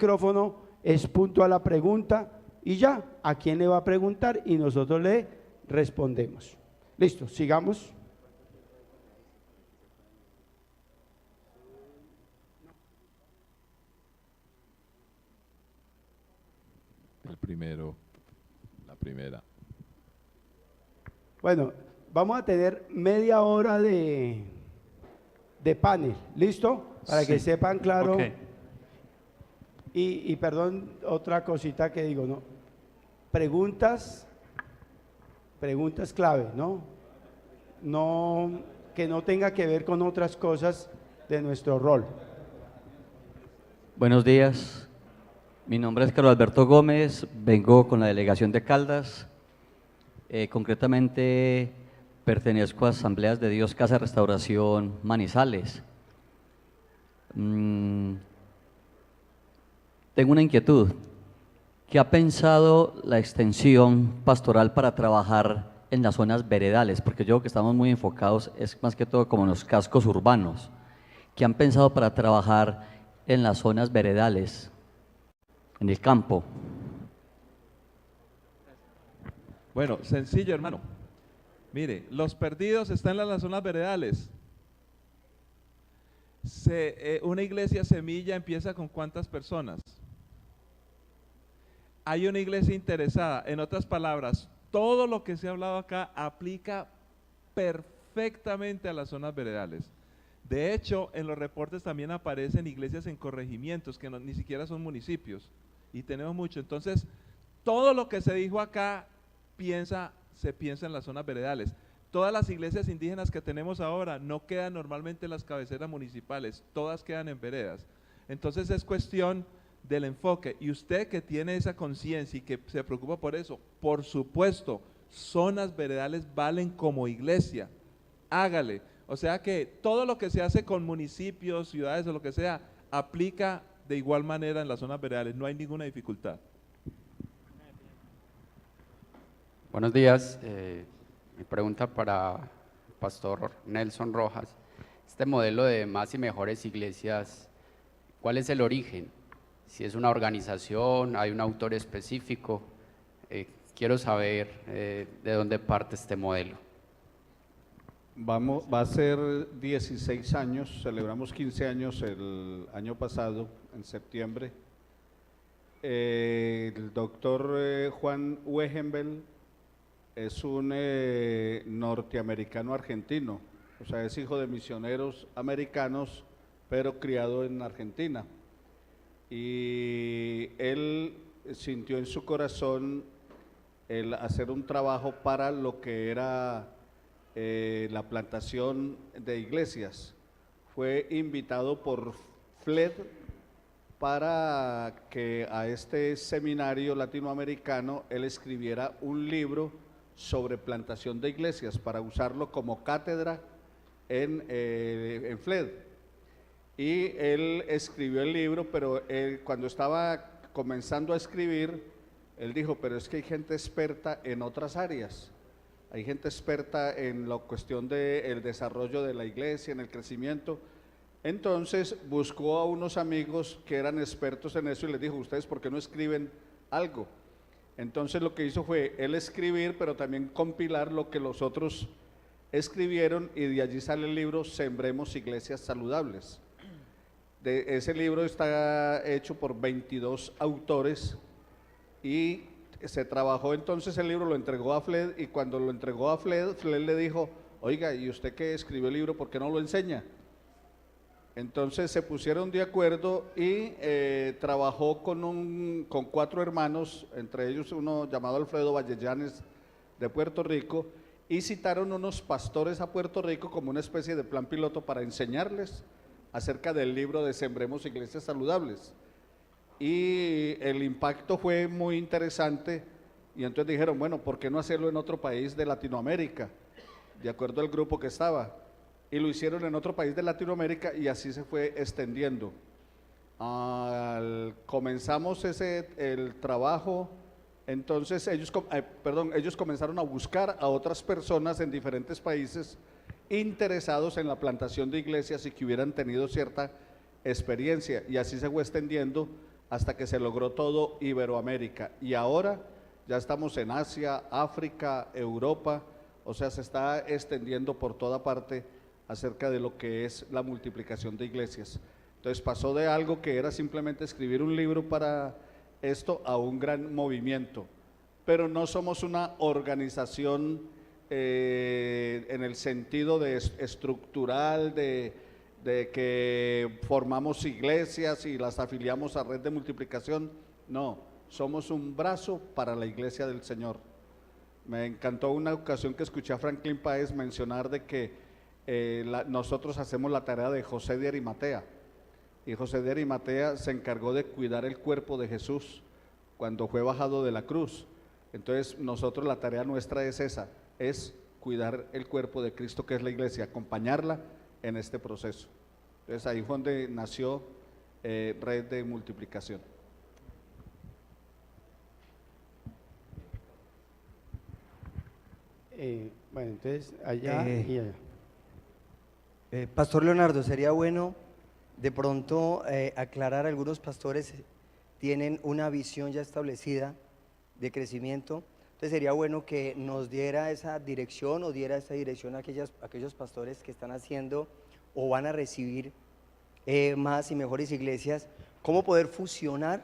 micrófono, es puntual la pregunta y ya, ¿a quién le va a preguntar? Y nosotros le respondemos. Listo, sigamos. El primero, la primera. Bueno, vamos a tener media hora de panel, ¿listo? Para que sepan claro. Okay. Y perdón, otra cosita que digo, ¿no? Preguntas clave, ¿no? No, que no tenga que ver con otras cosas de nuestro rol. Buenos días, mi nombre es Carlos Alberto Gómez, vengo con la delegación de Caldas, concretamente pertenezco a Asambleas de Dios Casa de Restauración Manizales. Tengo una inquietud. ¿Qué ha pensado la extensión pastoral para trabajar en las zonas veredales? Porque yo creo que estamos muy enfocados, es más que todo como en los cascos urbanos. ¿Qué han pensado para trabajar en las zonas veredales, en el campo? Bueno, sencillo, hermano. Mire, los perdidos están en las zonas veredales. Una iglesia semilla empieza con ¿cuántas personas? Hay una iglesia interesada. En otras palabras, todo lo que se ha hablado acá aplica perfectamente a las zonas veredales. De hecho, en los reportes también aparecen iglesias en corregimientos que ni siquiera son municipios, y tenemos mucho. Entonces, todo lo que se dijo acá se piensa en las zonas veredales. Todas las iglesias indígenas que tenemos ahora no quedan normalmente en las cabeceras municipales, todas quedan en veredas. Entonces es cuestión del enfoque, y usted que tiene esa conciencia y que se preocupa por eso, por supuesto, zonas veredales valen como iglesia, hágale. O sea que todo lo que se hace con municipios, ciudades o lo que sea, aplica de igual manera en las zonas veredales, no hay ninguna dificultad. Buenos días, mi pregunta para el pastor Nelson Rojas. Este modelo de más y mejores iglesias, ¿cuál es el origen? Si es una organización, hay un autor específico, quiero saber de dónde parte este modelo. Va a ser 16 años, celebramos 15 años el año pasado, en septiembre. El doctor Juan Wegenbel es un norteamericano argentino, o sea, es hijo de misioneros americanos, pero criado en Argentina. Y él sintió en su corazón el hacer un trabajo para lo que era la plantación de iglesias. Fue invitado por FLED para que a este seminario latinoamericano él escribiera un libro sobre plantación de iglesias para usarlo como cátedra en FLED. Y él escribió el libro, pero él, cuando estaba comenzando a escribir, él dijo, pero es que hay gente experta en otras áreas, hay gente experta en la cuestión del desarrollo de la iglesia, en el crecimiento. Entonces buscó a unos amigos que eran expertos en eso y les dijo, ¿ustedes por qué no escriben algo? Entonces lo que hizo fue él escribir, pero también compilar lo que los otros escribieron, y de allí sale el libro Sembremos Iglesias Saludables. Ese libro está hecho por 22 autores y se trabajó. Entonces el libro lo entregó a FLED, y cuando lo entregó a FLED, FLED le dijo, oiga, ¿y usted que escribió el libro, por qué no lo enseña? Entonces se pusieron de acuerdo y trabajó con 4 hermanos, entre ellos uno llamado Alfredo Vallellanes de Puerto Rico, y citaron unos pastores a Puerto Rico como una especie de plan piloto para enseñarles acerca del libro de Sembremos Iglesias Saludables. Y el impacto fue muy interesante, y entonces dijeron, bueno, ¿por qué no hacerlo en otro país de Latinoamérica? De acuerdo al grupo que estaba. Y lo hicieron en otro país de Latinoamérica, y así se fue extendiendo. Comenzamos el trabajo, entonces ellos comenzaron a buscar a otras personas en diferentes países interesados en la plantación de iglesias y que hubieran tenido cierta experiencia, y así se fue extendiendo hasta que se logró todo Iberoamérica. Y ahora ya estamos en Asia, África, Europa, o sea, se está extendiendo por toda parte acerca de lo que es la multiplicación de iglesias. Entonces pasó de algo que era simplemente escribir un libro para esto a un gran movimiento, pero no somos una organización en el sentido de estructural, de que formamos iglesias y las afiliamos a red de multiplicación. No, somos un brazo para la iglesia del Señor. Me encantó una ocasión que escuché a Franklin Páez mencionar de que nosotros hacemos la tarea de José de Arimatea, y José de Arimatea se encargó de cuidar el cuerpo de Jesús cuando fue bajado de la cruz. Entonces nosotros, la tarea nuestra es esa, es cuidar el cuerpo de Cristo, que es la iglesia, acompañarla en este proceso. Entonces ahí fue donde nació Red de Multiplicación. Bueno, entonces allá y allá. Pastor Leonardo, sería bueno de pronto aclarar, algunos pastores tienen una visión ya establecida de crecimiento, entonces sería bueno que nos diera esa dirección o diera esa dirección a aquellos pastores que están haciendo o van a recibir más y mejores iglesias, cómo poder fusionar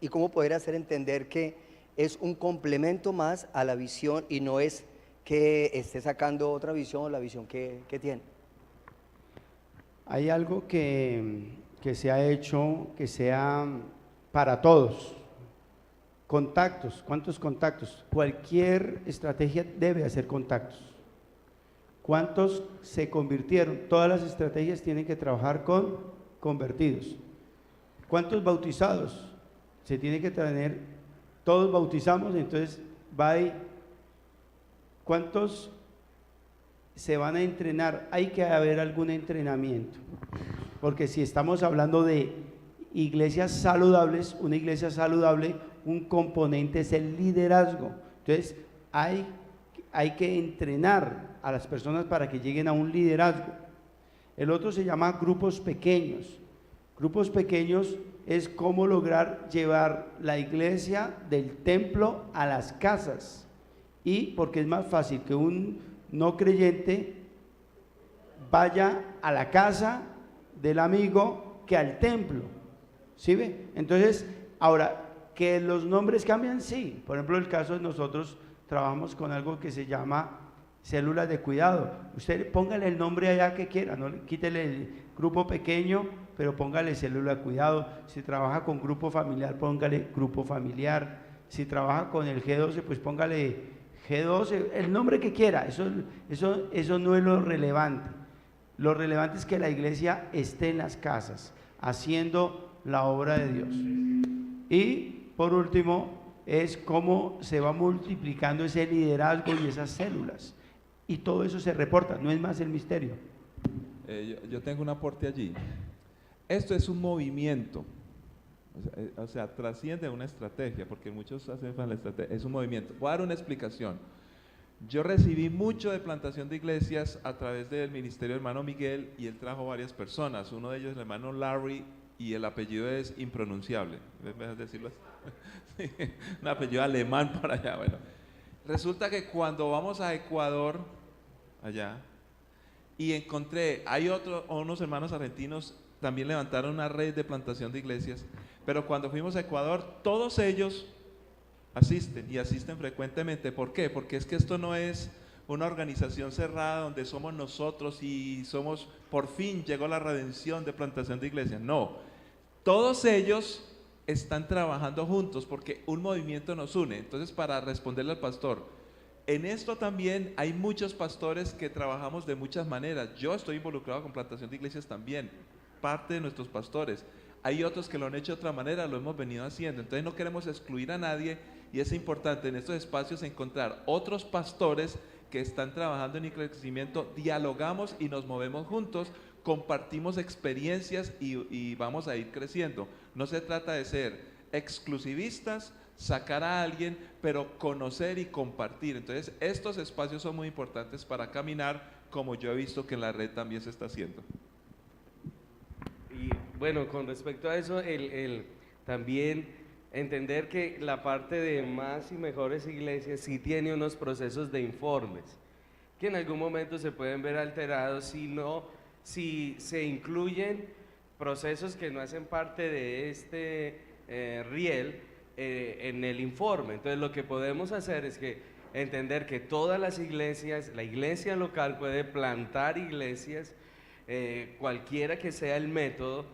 y cómo poder hacer entender que es un complemento más a la visión y no es que esté sacando otra visión o la visión que tiene. Hay algo que se ha hecho, que sea para todos. Contactos, ¿cuántos contactos? Cualquier estrategia debe hacer contactos. ¿Cuántos se convirtieron? Todas las estrategias tienen que trabajar con convertidos. ¿Cuántos bautizados? Se tiene que tener, todos bautizamos, entonces va y ¿cuántos se van a entrenar? Hay que haber algún entrenamiento, porque si estamos hablando de iglesias saludables, una iglesia saludable, un componente es el liderazgo. Entonces hay que entrenar a las personas para que lleguen a un liderazgo. El otro se llama grupos pequeños. Grupos pequeños es cómo lograr llevar la iglesia del templo a las casas, y porque es más fácil que un no creyente vaya a la casa del amigo que al templo, ¿sí ve? Entonces, ahora, que los nombres cambian, sí. Por ejemplo, el caso de nosotros trabajamos con algo que se llama células de cuidado. Usted póngale el nombre allá que quiera, no quítele el grupo pequeño, pero póngale célula de cuidado. Si trabaja con grupo familiar, póngale grupo familiar. Si trabaja con el G12, pues póngale G12, el nombre que quiera. Eso no es lo relevante. Lo relevante es que la iglesia esté en las casas haciendo la obra de Dios. Y por último es cómo se va multiplicando ese liderazgo y esas células, y todo eso se reporta, no es más el misterio. Yo tengo un aporte allí. Esto es un movimiento, o sea, trasciende una estrategia, porque muchos hacen la estrategia, es un movimiento. Voy a dar una explicación. Yo recibí mucho de plantación de iglesias a través del ministerio del hermano Miguel, y él trajo varias personas. Uno de ellos es el hermano Larry, y el apellido es impronunciable. ¿Me dejas decirlo así? Sí, un apellido alemán para allá. Bueno, resulta que cuando vamos a Ecuador, allá, y encontré, hay unos hermanos argentinos, también levantaron una red de plantación de iglesias, pero cuando fuimos a Ecuador, todos ellos asisten, y asisten frecuentemente. ¿Por qué? Porque es que esto no es una organización cerrada donde somos nosotros y somos, por fin llegó la redención de plantación de iglesias. No, todos ellos están trabajando juntos porque un movimiento nos une. Entonces, para responderle al pastor, en esto también hay muchos pastores que trabajamos de muchas maneras. Yo estoy involucrado con plantación de iglesias también, parte de nuestros pastores. Hay otros que lo han hecho de otra manera, lo hemos venido haciendo. Entonces no queremos excluir a nadie, y es importante en estos espacios encontrar otros pastores que están trabajando en el crecimiento, dialogamos y nos movemos juntos, compartimos experiencias y vamos a ir creciendo. No se trata de ser exclusivistas, sacar a alguien, pero conocer y compartir. Entonces estos espacios son muy importantes para caminar, como yo he visto que en la red también se está haciendo. Y bueno, con respecto a eso, También entender que la parte de más y mejores iglesias sí tiene unos procesos de informes, que en algún momento se pueden ver alterados si se incluyen procesos que no hacen parte de este riel en el informe. Entonces lo que podemos hacer es que entender que todas las iglesias, la iglesia local puede plantar iglesias, cualquiera que sea el método.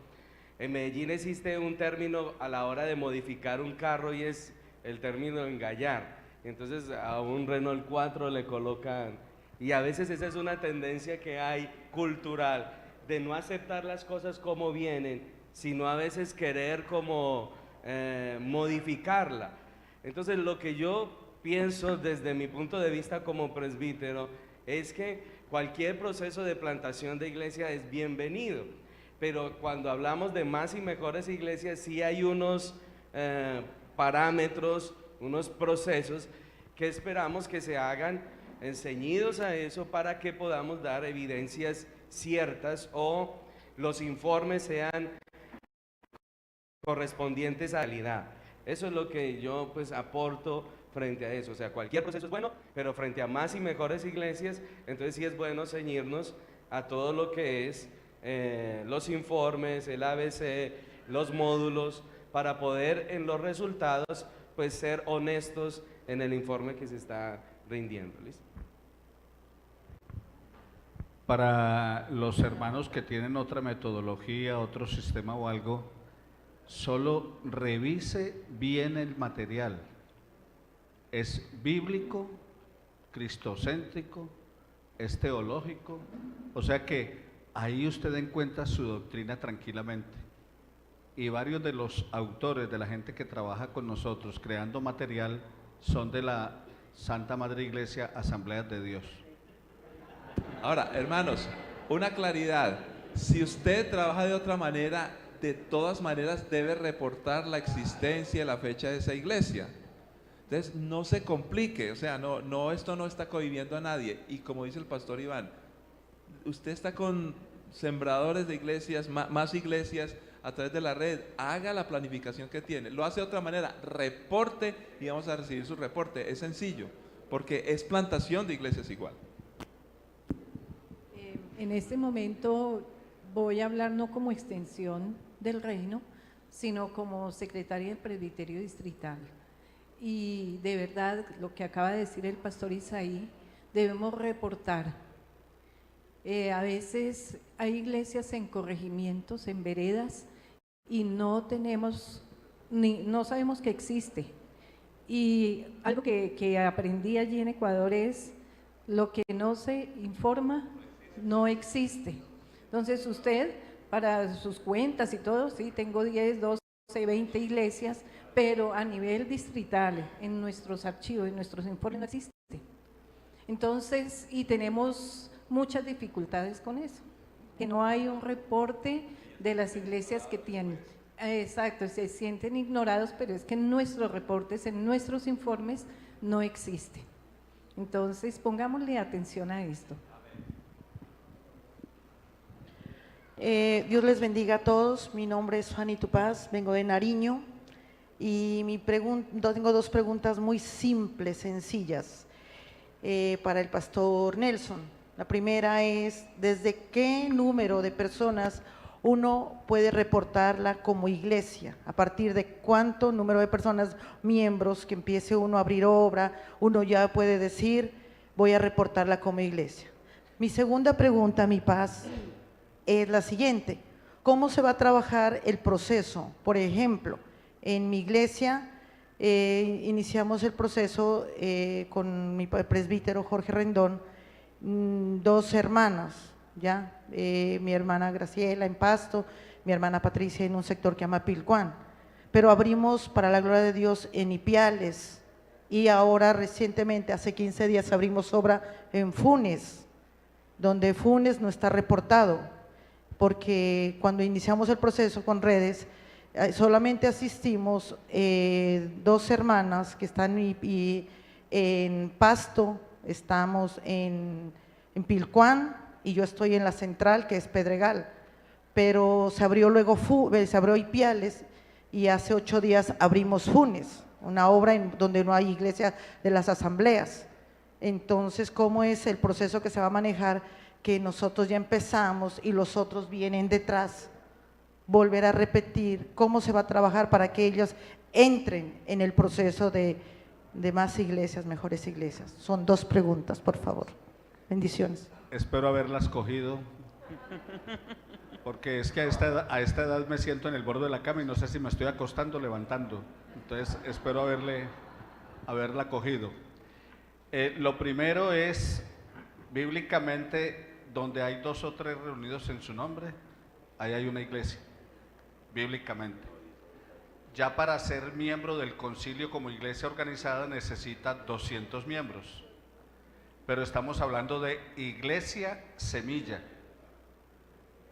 En Medellín existe un término a la hora de modificar un carro y es el término engallar. Entonces a un Renault 4 le colocan, y a veces esa es una tendencia que hay cultural, de no aceptar las cosas como vienen, sino a veces querer como modificarla. Entonces lo que yo pienso desde mi punto de vista como presbítero es que cualquier proceso de plantación de iglesia es bienvenido, pero cuando hablamos de más y mejores iglesias sí hay unos parámetros, unos procesos que esperamos que se hagan ceñidos a eso para que podamos dar evidencias ciertas o los informes sean correspondientes a la realidad. Eso es lo que yo pues aporto frente a eso. O sea, cualquier proceso es bueno, pero frente a más y mejores iglesias, entonces sí es bueno ceñirnos a todo lo que es los informes, el ABC, los módulos, para poder en los resultados pues ser honestos en el informe que se está rindiendo. ¿Listo? Para los hermanos que tienen otra metodología, otro sistema o algo, solo revise bien el material. ¿Es bíblico, cristocéntrico, es teológico? O sea que ahí usted encuentra su doctrina tranquilamente. Y varios de los autores, de la gente que trabaja con nosotros creando material, son de la Santa Madre Iglesia Asambleas de Dios. Ahora, hermanos, una claridad. Si usted trabaja de otra manera, de todas maneras debe reportar la existencia y la fecha de esa iglesia. Entonces, no se complique, o sea, esto no está cohibiendo a nadie. Y como dice el pastor Iván, usted está con sembradores de iglesias, más iglesias a través de la red, haga la planificación que tiene. Lo hace de otra manera, reporte y vamos a recibir su reporte. Es sencillo, porque es plantación de iglesias igual. En este momento voy a hablar no como extensión del reino, sino como secretaria del presbiterio distrital. Y de verdad, lo que acaba de decir el pastor Isaí, debemos reportar. A veces hay iglesias en corregimientos, en veredas, y no sabemos que existe. Y algo que aprendí allí en Ecuador es, lo que no se informa, no existe. Entonces usted, para sus cuentas y todo, sí, tengo 10, 12, 20 iglesias, pero a nivel distrital, en nuestros archivos, en nuestros informes no existe. Entonces, y tenemos muchas dificultades con eso, que no hay un reporte de las iglesias que tienen. Exacto, se sienten ignorados, pero es que en nuestros reportes, en nuestros informes, no existe. Entonces, pongámosle atención a esto. Dios les bendiga a todos. Mi nombre es Fanny Tupaz, vengo de Nariño y tengo dos preguntas muy simples, sencillas, para el pastor Nelson. La primera es, ¿desde qué número de personas uno puede reportarla como iglesia? ¿A partir de cuánto número de personas, miembros, que empiece uno a abrir obra, uno ya puede decir, voy a reportarla como iglesia? Mi segunda pregunta, mi paz, es la siguiente: ¿cómo se va a trabajar el proceso? Por ejemplo, en mi iglesia iniciamos el proceso con mi presbítero Jorge Rendón, dos hermanas, ¿ya? Mi hermana Graciela en Pasto, mi hermana Patricia en un sector que llama Pilcuán, pero abrimos para la gloria de Dios en Ipiales y ahora recientemente, hace 15 días, abrimos obra en Funes, donde Funes no está reportado, porque cuando iniciamos el proceso con redes, solamente asistimos dos hermanas que están en Pasto, estamos en Pilcuán y yo estoy en la central, que es Pedregal, pero se abrió luego se abrió Ipiales, y hace 8 días abrimos Funes, una obra donde no hay iglesia de las asambleas. Entonces, ¿cómo es el proceso que se va a manejar? Que nosotros ya empezamos y los otros vienen detrás, volver a repetir cómo se va a trabajar para que ellos entren en el proceso de más iglesias, mejores iglesias. Son 2 preguntas, por favor. Bendiciones. Espero haberlas cogido, porque es que a esta edad me siento en el borde de la cama y no sé si me estoy acostando o levantando. Entonces espero haberla cogido. Lo primero es, bíblicamente, donde hay 2 o 3 reunidos en su nombre, ahí hay una iglesia, bíblicamente. Ya para ser miembro del concilio como iglesia organizada necesita 200 miembros, pero estamos hablando de iglesia semilla.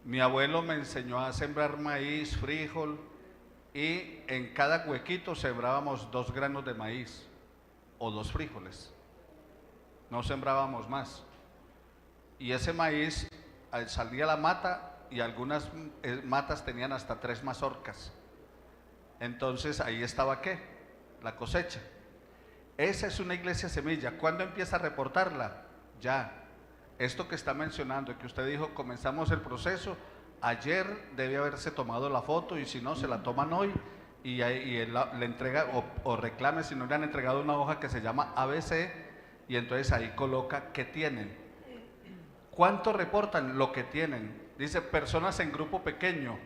Mi abuelo me enseñó a sembrar maíz, frijol, y en cada huequito sembrábamos 2 granos de maíz o 2 frijoles, no sembrábamos más. Y ese maíz salía la mata y algunas matas tenían hasta 3 mazorcas. Entonces ahí estaba ¿qué? La cosecha. Esa es una iglesia semilla. ¿Cuándo empieza a reportarla? Ya. Esto que está mencionando, que usted dijo, comenzamos el proceso, ayer debe haberse tomado la foto y si no, se la toman hoy y él le entrega o reclame si no le han entregado una hoja que se llama ABC y entonces ahí coloca qué tienen. ¿Cuánto reportan? Lo que tienen. Dice personas en grupo pequeño.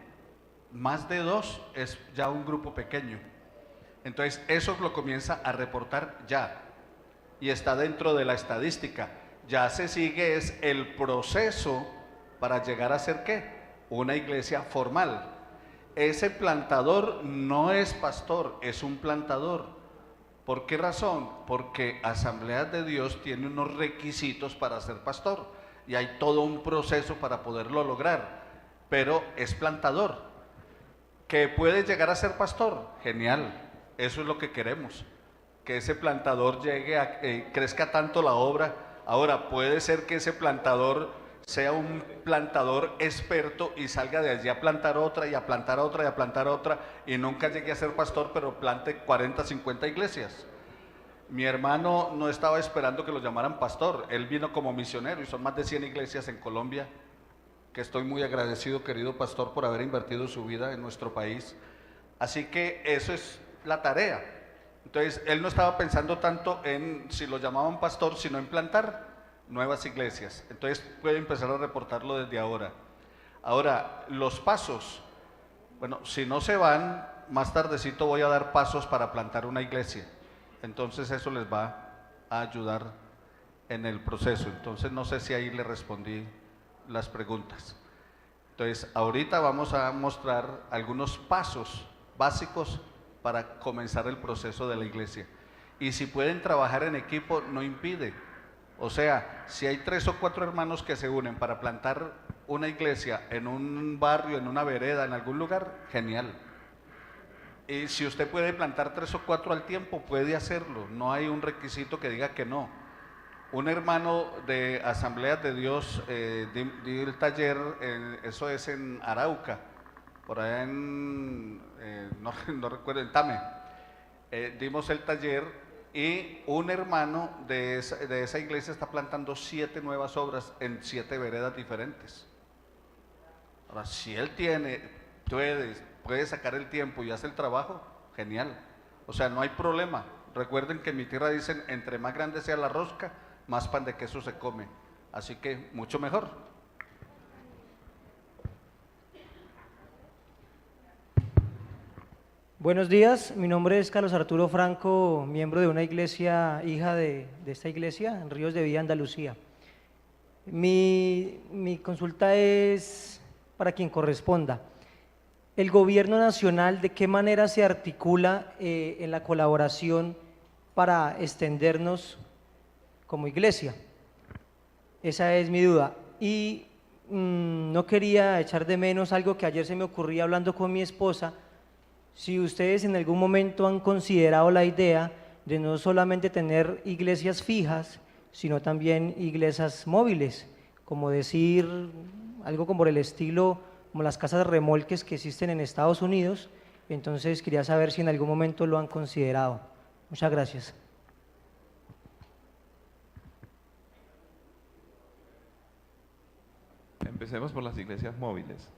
Más de 2 es ya un grupo pequeño. Entonces eso lo comienza a reportar ya. Y está dentro de la estadística. Ya se sigue es el proceso para llegar a ser ¿qué? Una iglesia formal. Ese plantador no es pastor, es un plantador. ¿Por qué razón? Porque Asambleas de Dios tiene unos requisitos para ser pastor. Y hay todo un proceso para poderlo lograr. Pero es plantador. ¿Que puede llegar a ser pastor? Genial, eso es lo que queremos, que ese plantador llegue a crezca tanto la obra. Ahora, puede ser que ese plantador sea un plantador experto y salga de allí a plantar otra y a plantar otra y a plantar otra y nunca llegue a ser pastor, pero plante 40, 50 iglesias. Mi hermano no estaba esperando que lo llamaran pastor, él vino como misionero y son más de 100 iglesias en Colombia, que estoy muy agradecido, querido pastor, por haber invertido su vida en nuestro país. Así que eso es la tarea. Entonces, él no estaba pensando tanto en si lo llamaban pastor, sino en plantar nuevas iglesias. Entonces, puede empezar a reportarlo desde ahora. Ahora, los pasos. Bueno, si no se van, más tardecito voy a dar pasos para plantar una iglesia. Entonces, eso les va a ayudar en el proceso. Entonces, no sé si ahí le respondí las preguntas. Entonces, ahorita vamos a mostrar algunos pasos básicos para comenzar el proceso de la iglesia. Y si pueden trabajar en equipo, no impide. O sea, si hay 3 o 4 hermanos que se unen para plantar una iglesia en un barrio, en una vereda, en algún lugar, genial. Y si usted puede plantar 3 o 4 al tiempo, puede hacerlo. No hay un requisito que diga que no. Un hermano de Asambleas de Dios dio el taller, eso es en Arauca, por allá no recuerdo, en Tame. Dimos el taller y un hermano de esa iglesia está plantando 7 nuevas obras en 7 veredas diferentes. Ahora, si él puede sacar el tiempo y hace el trabajo, genial. O sea, no hay problema. Recuerden que en mi tierra dicen, entre más grande sea la rosca, más pan de queso se come, así que mucho mejor. Buenos días, mi nombre es Carlos Arturo Franco, miembro de una iglesia, hija de esta iglesia, en Ríos de Vida, Andalucía. Mi consulta es para quien corresponda. El gobierno nacional, ¿de qué manera se articula en la colaboración para extendernos como iglesia? Esa es mi duda. Y no quería echar de menos algo que ayer se me ocurría hablando con mi esposa. Si ustedes en algún momento han considerado la idea de no solamente tener iglesias fijas, sino también iglesias móviles, como decir algo como por el estilo, como las casas remolques que existen en Estados Unidos, Entonces quería saber si en algún momento lo han considerado. Muchas gracias. Empecemos por las iglesias móviles.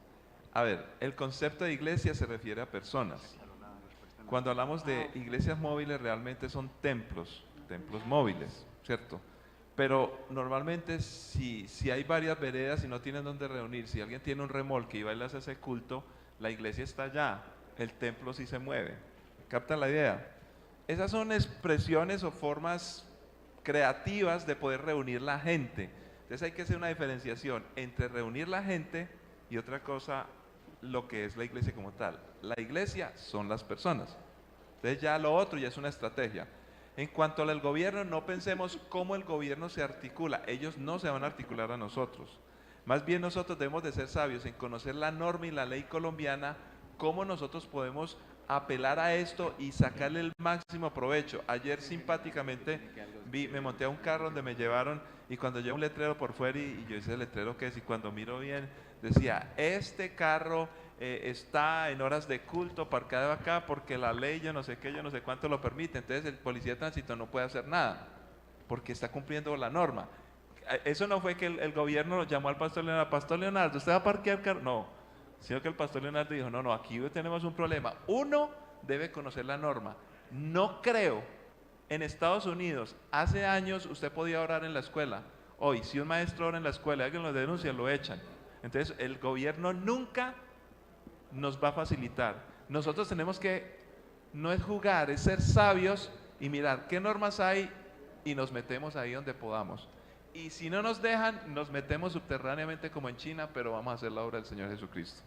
A ver, el concepto de iglesia se refiere a personas. Cuando hablamos de iglesias móviles, realmente son templos móviles, ¿cierto? Pero normalmente si hay varias veredas y no tienen dónde reunir, si alguien tiene un remolque y va y le hace ese culto, la iglesia está allá, el templo sí se mueve. ¿Captan la idea? Esas son expresiones o formas creativas de poder reunir la gente. Entonces hay que hacer una diferenciación entre reunir la gente y otra cosa, lo que es la iglesia como tal. La iglesia son las personas. Entonces ya lo otro ya es una estrategia. En cuanto al gobierno, no pensemos cómo el gobierno se articula. Ellos no se van a articular a nosotros. Más bien nosotros debemos de ser sabios en conocer la norma y la ley colombiana, cómo nosotros podemos apelar a esto y sacarle el máximo provecho. Ayer simpáticamente me monté a un carro donde me llevaron y cuando llevo un letrero por fuera y yo hice el letrero que es, y cuando miro bien decía, este carro está en horas de culto parqueado acá porque la ley yo no sé qué, yo no sé cuánto lo permite. Entonces el policía de tránsito no puede hacer nada porque está cumpliendo la norma. Eso no fue que el gobierno llamó al pastor Leonardo, ¿usted va a parquear el carro? No, sino que el pastor Leonardo dijo, no, aquí tenemos un problema. Uno debe conocer la norma. No creo, en Estados Unidos, hace años usted podía orar en la escuela. Hoy, si un maestro ora en la escuela y alguien lo denuncia, lo echan. Entonces, el gobierno nunca nos va a facilitar. Nosotros tenemos que, no es jugar, es ser sabios y mirar qué normas hay y nos metemos ahí donde podamos. Y si no nos dejan, nos metemos subterráneamente como en China, pero vamos a hacer la obra del Señor Jesucristo.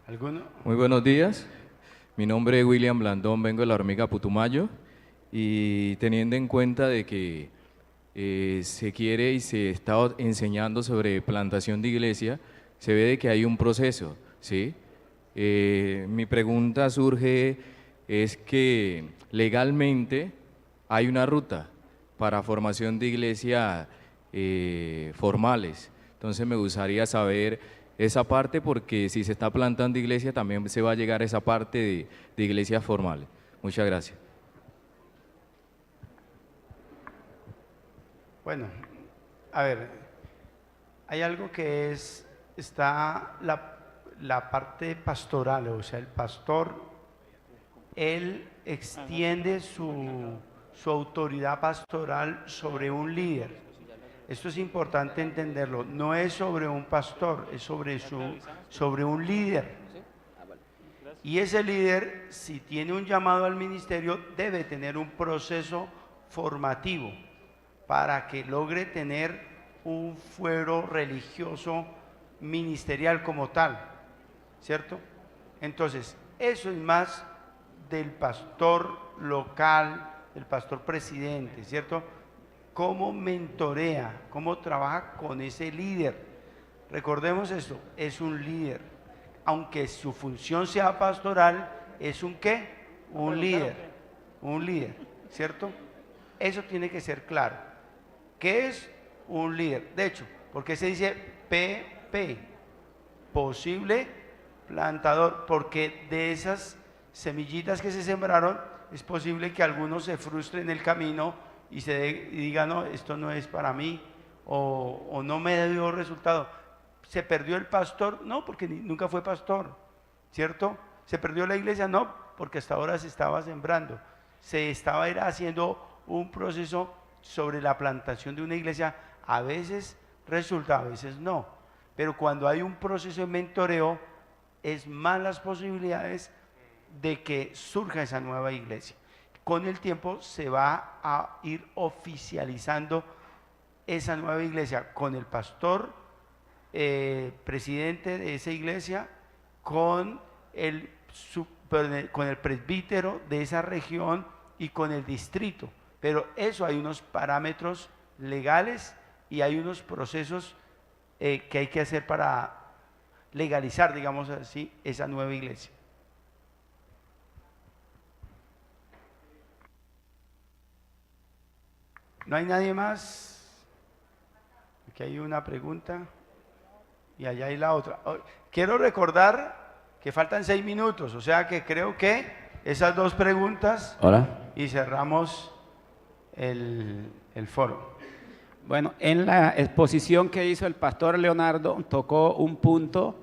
¿Alguno? Muy buenos días. Mi nombre es William Blandón, vengo de la Hormiga Putumayo y teniendo en cuenta de que se quiere y se está enseñando sobre plantación de iglesia, se ve de que hay un proceso, ¿sí? Mi pregunta surge es que legalmente hay una ruta para formación de iglesia formales. Entonces me gustaría saber esa parte porque si se está plantando iglesia también se va a llegar a esa parte de iglesias formales. Muchas gracias. Bueno, a ver, hay algo que está la parte pastoral, o sea, el pastor, él extiende su autoridad pastoral sobre un líder. Esto es importante entenderlo, no es sobre un pastor, es sobre un líder. Y ese líder, si tiene un llamado al ministerio, debe tener un proceso formativo para que logre tener un fuero religioso ministerial como tal, ¿cierto? Entonces, eso es más del pastor local, del pastor presidente, ¿cierto? Cómo mentorea, cómo trabaja con ese líder. Recordemos esto, es un líder. Aunque su función sea pastoral, ¿es un qué? Un líder, ¿cierto? Eso tiene que ser claro. ¿Qué es un líder? De hecho, ¿por qué se dice PP? Posible plantador, porque de esas semillitas que se sembraron, es posible que algunos se frustren en el camino y digan, no, esto no es para mí, o no me dio resultado. ¿Se perdió el pastor? No, porque nunca fue pastor, ¿cierto? ¿Se perdió la iglesia? No, porque hasta ahora se estaba sembrando. Se estaba haciendo un proceso sobre la plantación de una iglesia, a veces resulta, a veces no. Pero cuando hay un proceso de mentoreo, es más las posibilidades de que surja esa nueva iglesia. Con el tiempo se va a ir oficializando esa nueva iglesia con el pastor, presidente de esa iglesia, con el presbítero de esa región y con el distrito. Pero eso hay unos parámetros legales y hay unos procesos que hay que hacer para legalizar, digamos así, esa nueva iglesia. ¿No hay nadie más? Aquí hay una pregunta. y allá hay la otra. Quiero recordar que faltan 6 minutos, o sea que creo que esas 2 preguntas y cerramos el foro. Bueno, en la exposición que hizo el pastor Leonardo tocó un punto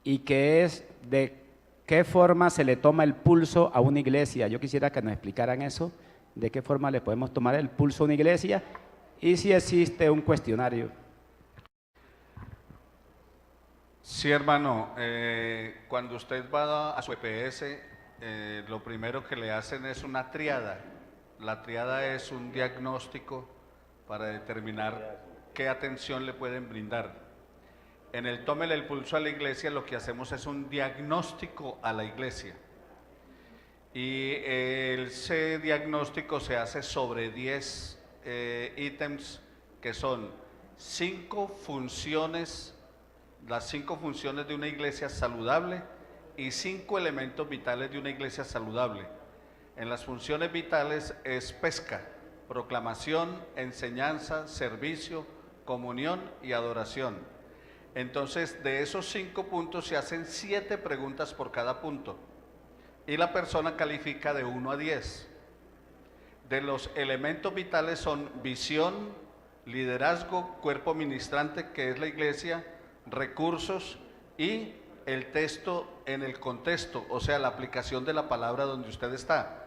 y que es de qué forma se le toma el pulso a una iglesia. Yo quisiera que nos explicaran eso, de qué forma le podemos tomar el pulso a una iglesia y si existe un cuestionario. Sí, hermano, cuando usted va a su EPS, lo primero que le hacen es una triada. La triada es un diagnóstico para determinar qué atención le pueden brindar. En el Tómele el Pulso a la Iglesia lo que hacemos es un diagnóstico a la iglesia. Y ese diagnóstico se hace sobre 10 ítems que son 5 funciones, las 5 funciones de una iglesia saludable y 5 elementos vitales de una iglesia saludable. En las funciones vitales es pesca, proclamación, enseñanza, servicio, comunión y adoración. Entonces, de esos 5 puntos se hacen 7 preguntas por cada punto y la persona califica de 1 a 10. De los elementos vitales son visión, liderazgo, cuerpo ministrante, que es la iglesia, recursos y el texto en el contexto, o sea, la aplicación de la palabra donde usted está.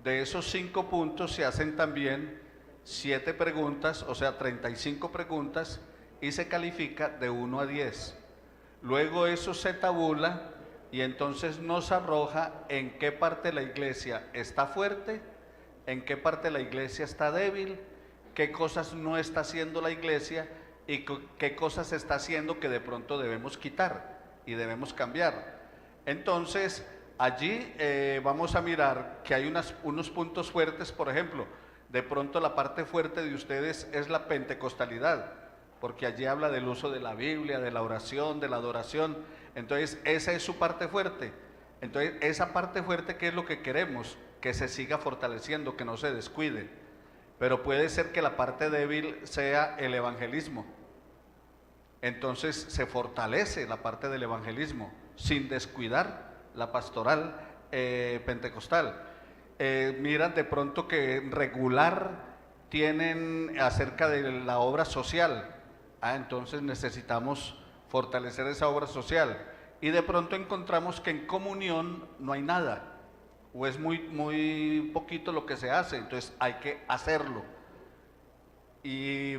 De esos 5 puntos se hacen también 7 preguntas, o sea, 35 preguntas, y se califica de 1 a 10. Luego eso se tabula y entonces nos arroja en qué parte de la iglesia está fuerte, en qué parte de la iglesia está débil, qué cosas no está haciendo la iglesia y qué cosas está haciendo que de pronto debemos quitar y debemos cambiar. Entonces, allí vamos a mirar que hay unos puntos fuertes. Por ejemplo, de pronto la parte fuerte de ustedes es la pentecostalidad, porque allí habla del uso de la Biblia, de la oración, de la adoración. Entonces, esa es su parte fuerte. Entonces, esa parte fuerte, ¿qué es lo que queremos? Que se siga fortaleciendo, que no se descuide. Pero puede ser que la parte débil sea el evangelismo. Entonces, se fortalece la parte del evangelismo, sin descuidar la pastoral pentecostal. Miran de pronto que regular tienen acerca de la obra social. Entonces necesitamos fortalecer esa obra social. Y de pronto encontramos que en comunión no hay nada, o es muy poquito lo que se hace, entonces hay que hacerlo. Y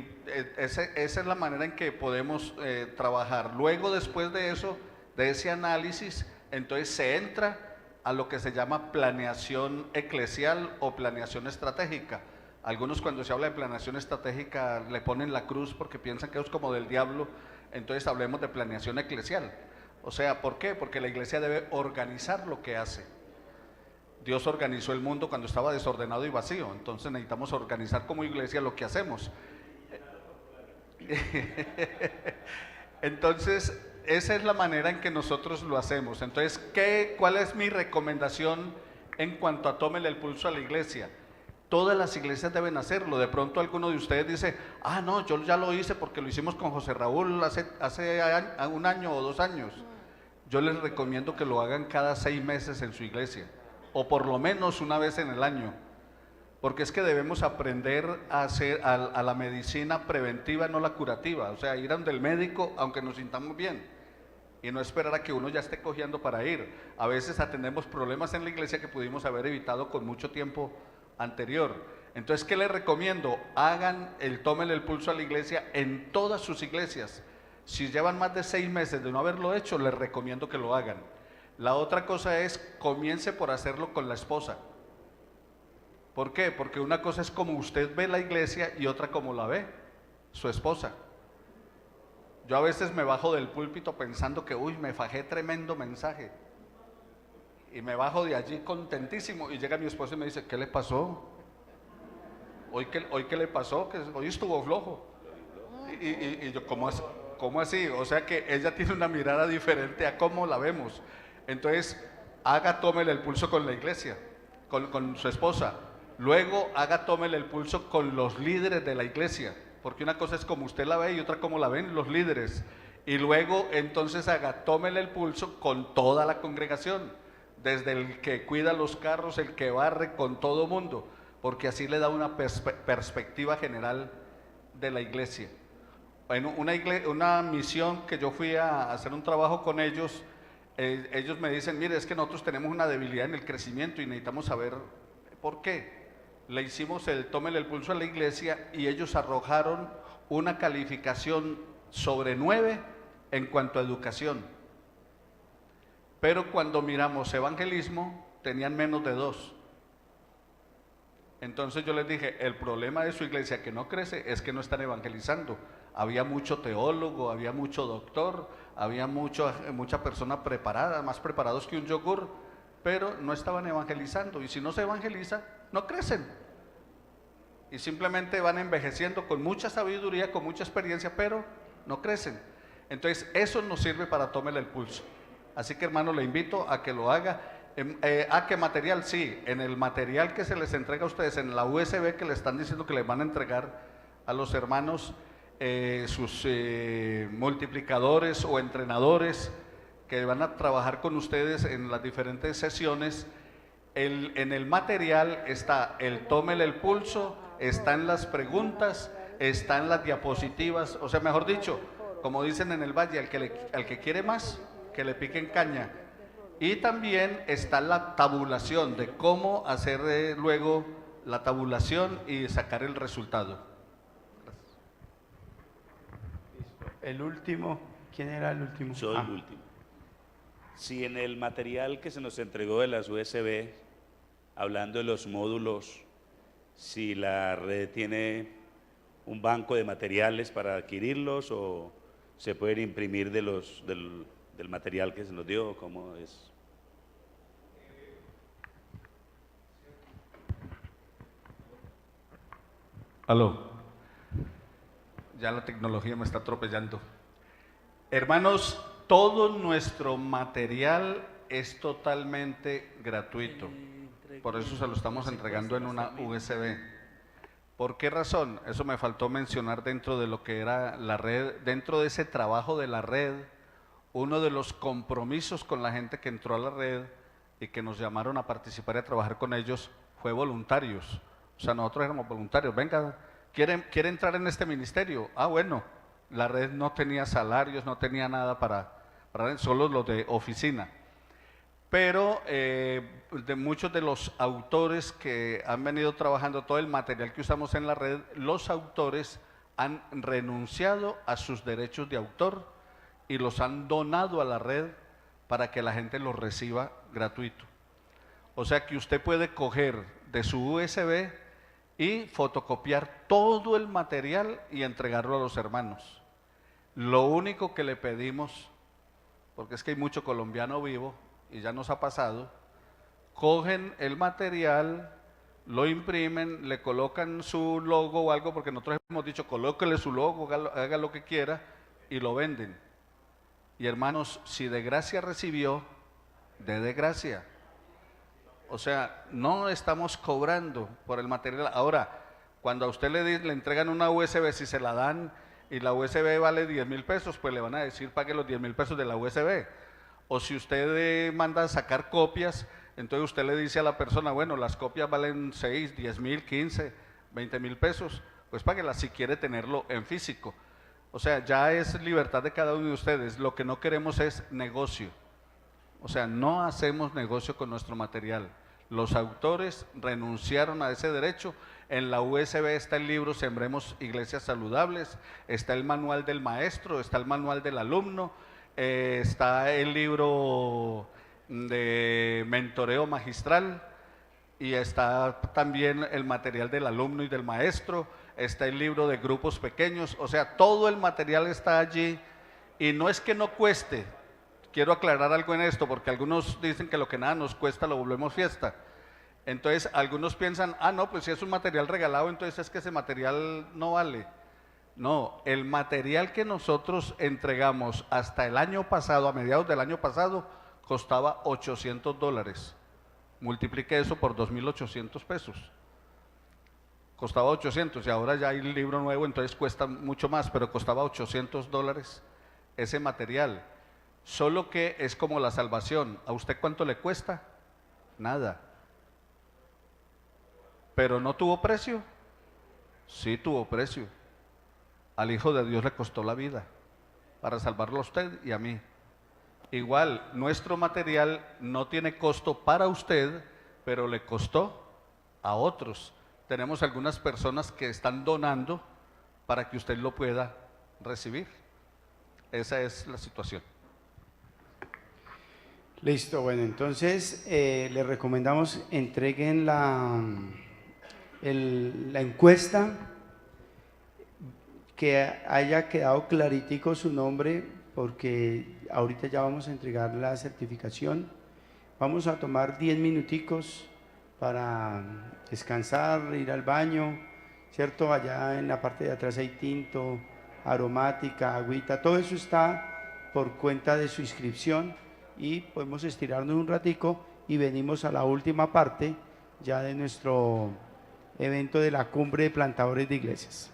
esa es la manera en que podemos trabajar. Luego, después de eso, de ese análisis, entonces se entra a lo que se llama planeación eclesial o planeación estratégica. Algunos, cuando se habla de planeación estratégica, le ponen la cruz porque piensan que es como del diablo. Entonces hablemos de planeación eclesial. O sea, ¿por qué? Porque la iglesia debe organizar lo que hace. Dios organizó el mundo cuando estaba desordenado y vacío, entonces necesitamos organizar como iglesia lo que hacemos. Entonces, esa es la manera en que nosotros lo hacemos. Entonces, ¿cuál es mi recomendación en cuanto a tómele el pulso a la iglesia? Todas las iglesias deben hacerlo. De pronto alguno de ustedes dice, no, yo ya lo hice porque lo hicimos con José Raúl hace 1 año o 2 años. Yo les recomiendo que lo hagan cada 6 meses en su iglesia, o por lo menos una vez en el año, porque es que debemos aprender a hacer a la medicina preventiva, no la curativa. O sea, ir a donde el médico aunque nos sintamos bien, y no esperar a que uno ya esté cojeando para ir. A veces atendemos problemas en la iglesia que pudimos haber evitado con mucho tiempo anterior. Entonces, ¿qué les recomiendo? Hagan tómenle el pulso a la iglesia en todas sus iglesias. Si llevan más de 6 meses de no haberlo hecho, les recomiendo que lo hagan. La otra cosa es, comience por hacerlo con la esposa. ¿Por qué? Porque una cosa es como usted ve la iglesia y otra como la ve su esposa. Yo a veces me bajo del púlpito pensando que, me fajé tremendo mensaje. Y me bajo de allí contentísimo y llega mi esposa y me dice, ¿qué le pasó? ¿Hoy qué le pasó? Que hoy estuvo flojo. Y yo, ¿cómo así? O sea que ella tiene una mirada diferente a cómo la vemos. Entonces, tómele el pulso con la iglesia, con su esposa. Luego, tómele el pulso con los líderes de la iglesia, porque una cosa es como usted la ve y otra como la ven los líderes. Y luego entonces tómele el pulso con toda la congregación, desde el que cuida los carros, el que barre, con todo mundo, porque así le da una perspectiva general de la iglesia. Bueno, una misión que yo fui a hacer un trabajo con ellos, ellos me dicen, mire, es que nosotros tenemos una debilidad en el crecimiento y necesitamos saber por qué. Le hicimos el tómele el pulso a la iglesia y ellos arrojaron una calificación sobre 9 en cuanto a educación. Pero cuando miramos evangelismo, tenían menos de 2. Entonces yo les dije, el problema de su iglesia que no crece es que no están evangelizando. Había mucho teólogo, había mucho doctor, había mucha persona preparada, más preparados que un yogur, pero no estaban evangelizando. Y si no se evangeliza, no crecen. Y simplemente van envejeciendo con mucha sabiduría, con mucha experiencia, pero no crecen. Entonces eso nos sirve para tómele el pulso. Así que hermano, le invito a que lo haga. ¿A qué material? Sí, en el material que se les entrega a ustedes, en la USB que le están diciendo que les van a entregar a los hermanos, sus multiplicadores o entrenadores que van a trabajar con ustedes en las diferentes sesiones. En el material está el tómele el pulso, están las preguntas, están las diapositivas, o sea, mejor dicho, como dicen en el valle, al que quiere más, que le piquen caña. Y también está la tabulación de cómo hacer luego la tabulación y sacar el resultado. Gracias. El último, ¿quién era el último? Soy el último. Si en el material que se nos entregó de las USB, hablando de los módulos, si la red tiene un banco de materiales para adquirirlos o se pueden imprimir del material que se nos dio, ¿cómo es? Aló. Ya la tecnología me está atropellando. Hermanos, todo nuestro material es totalmente gratuito. Por eso se lo estamos entregando en una USB. ¿Por qué razón? Eso me faltó mencionar dentro de lo que era la red, dentro de ese trabajo de la red. Uno de los compromisos con la gente que entró a la red y que nos llamaron a participar y a trabajar con ellos fue voluntarios. O sea, nosotros éramos voluntarios. Venga, ¿quiere entrar en este ministerio? Ah, bueno, la red no tenía salarios, no tenía nada para solo los de oficina. Pero de muchos de los autores que han venido trabajando, todo el material que usamos en la red, los autores han renunciado a sus derechos de autor y los han donado a la red para que la gente los reciba gratuito. O sea que usted puede coger de su USB y fotocopiar todo el material y entregarlo a los hermanos. Lo único que le pedimos, porque es que hay mucho colombiano vivo y ya nos ha pasado, cogen el material, lo imprimen, le colocan su logo o algo, porque nosotros hemos dicho colóquele su logo, haga lo que quiera y lo venden. Y hermanos, si de gracia recibió, de gracia. O sea, no estamos cobrando por el material. Ahora, cuando a usted le entregan una USB, si se la dan y la USB vale 10,000 pesos, pues le van a decir pague los 10,000 pesos de la USB. O si usted manda a sacar copias, entonces usted le dice a la persona, bueno, las copias valen 6, 10,000, 15, 20,000 pesos, pues páguelas si quiere tenerlo en físico. O sea, ya es libertad de cada uno de ustedes. Lo que no queremos es negocio. O sea, no hacemos negocio con nuestro material. Los autores renunciaron a ese derecho. En la USB está el libro Sembremos Iglesias Saludables, está el manual del maestro, está el manual del alumno, está el libro de mentoreo magistral y está también el material del alumno y del maestro, está el libro de grupos pequeños. O sea, todo el material está allí y no es que no cueste. Quiero aclarar algo en esto, porque algunos dicen que lo que nada nos cuesta lo volvemos fiesta. Entonces, algunos piensan, ah, no, pues si es un material regalado, entonces es que ese material no vale. No, el material que nosotros entregamos hasta el año pasado, a mediados del año pasado, costaba $800. Multiplique eso por 2,800 pesos. Costaba 800 y ahora ya hay el libro nuevo, entonces cuesta mucho más, pero costaba $800 ese material. Solo que es como la salvación. ¿A usted cuánto le cuesta? Nada. ¿Pero no tuvo precio? Sí tuvo precio. Al Hijo de Dios le costó la vida para salvarlo a usted y a mí. Igual, nuestro material no tiene costo para usted, pero le costó a otros. Tenemos algunas personas que están donando para que usted lo pueda recibir. Esa es la situación. Listo, bueno, entonces les recomendamos entreguen la encuesta, que haya quedado claritico su nombre, porque ahorita ya vamos a entregar la certificación. Vamos a tomar 10 minuticos para descansar, ir al baño, ¿cierto? Allá en la parte de atrás hay tinto, aromática, agüita, todo eso está por cuenta de su inscripción y podemos estirarnos un ratico y venimos a la última parte ya de nuestro evento de la Cumbre de Plantadores de Iglesias.